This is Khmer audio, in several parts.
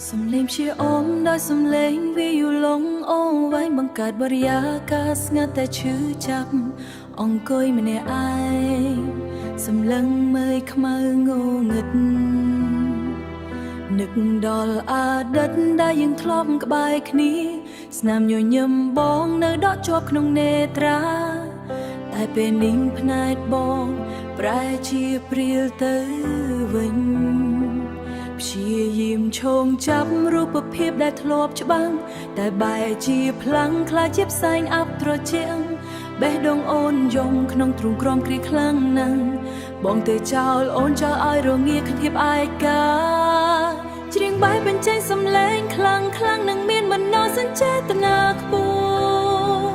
សំឡេងព្យាអូមដោយសំឡេងវាយូឡុងអូនវែងបង្កើតបរិយាកាសស្ងាត់តែឈឺចាប់អង្គុយម្នាក់ឯងសម្លឹងមើលខ្មៅងងឹតនឹកដល់អតីតដែលយើងធ្លាប់ក្បែរគ្នាស្នាមញញឹមបងនៅដកជាប់ក្នុងនេត្រាតែពេលនេះភ្នែកបងប្រែជាព្រាលទៅវិញព្យាយាមឈោងចាប់រូបភាពដែលធ្លាប់ច្បាំងតែបែរជាផ្លាំងខ្លាចជាផ្សែងអាប់ត្រជាក់បេះដូងអូនយំក្នុងទ្រូងក្រំគ្រាខ្លាំងណាស់បងទៅចោលអូនចោលឲ្យរងាគភាពឯកាច្រៀងបែបបញ្ចេញសំឡេងខ្លាំងនឹងមានមនោសញ្ចេតនាខ្ពស់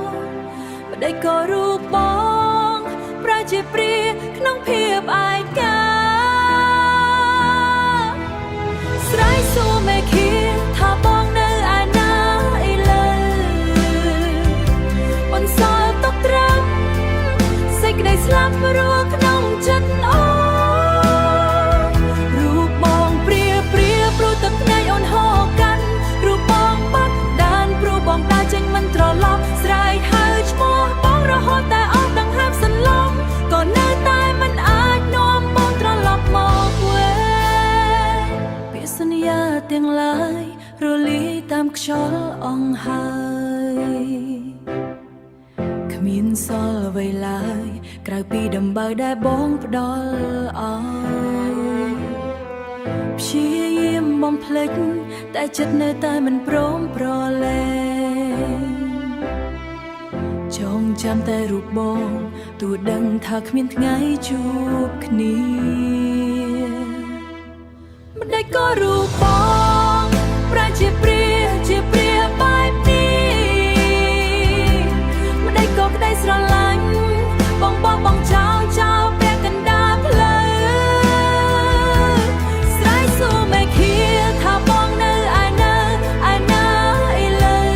ប្តីក៏រូបបងប្រែជាព្រាក្នុងភាពឯកាស្រ័យសួរមេឃាថាបងនៅឯណាឥឡូវបន្សល់ទុកត្រឹមសេចក្តីស្លាប់រស់ក្នុងចិត្តអូរូបបងព្រាព្រោះទឹកភ្នែកអូនហូរកាន់រូបបងបាត់ដានព្រោះបងដើរចេញមិនត្រឡប់ស្រែកហៅឈ្មោះបងរហូតតែអស់ដង្ហើមសន្លប់ក៏នៅតែមិនអាចនាំបងត្រឡប់មកវិញពាក្យសន្យាទាំងឡាយរលាយតាមខ្យល់អង្ហើយគ្មានសល់អ្វីឡើយក្រៅពីដំបៅដែលបងផ្ដល់ឲ្យព្យាយាមបំភ្លេចតែចិត្តនៅតែមិនព្រមប្រឡែងចងចាំតែរូបបងទោះដឹងថាគ្មានថ្ងៃជួបគ្នាមិនដេចក៏រូបបងប្រែជាព្រាបែបនេះមិនដេចក៏ក្តីស្រឡាញ់បងចោលពេលកណ្ដាលផ្លូវស្រ័យសួរមេឃាថាបងនៅឯណាឥឡូវ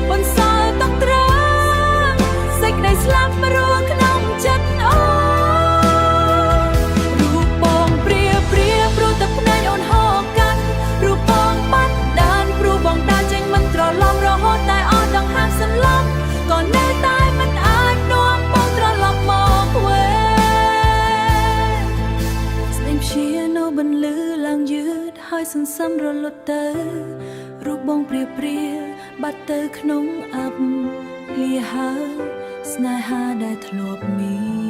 បន្សល់ទុកត្រង់សេចក្តីស្លាប់រស់ក្នុងចិត្តអូរូបបងព្រាព្រោះទឹកភ្នែកអូនហូរកាន់រូបបងបាត់ដានព្រោះបងដើរចេញមិនត្រឡប់រហូតតែអស់ដង្ហើមសន្លប់ក៏នៅតែមិនអាចនាំបងត្រឡប់មកវិញស្លេងព្យាណូបន្លឺឡើងយឺតហើយសន្សំរលត់ទៅរូបបងព្រាបាត់ទៅក្នុងអបលាហើស្នេហាដែលធ្លាប់មាន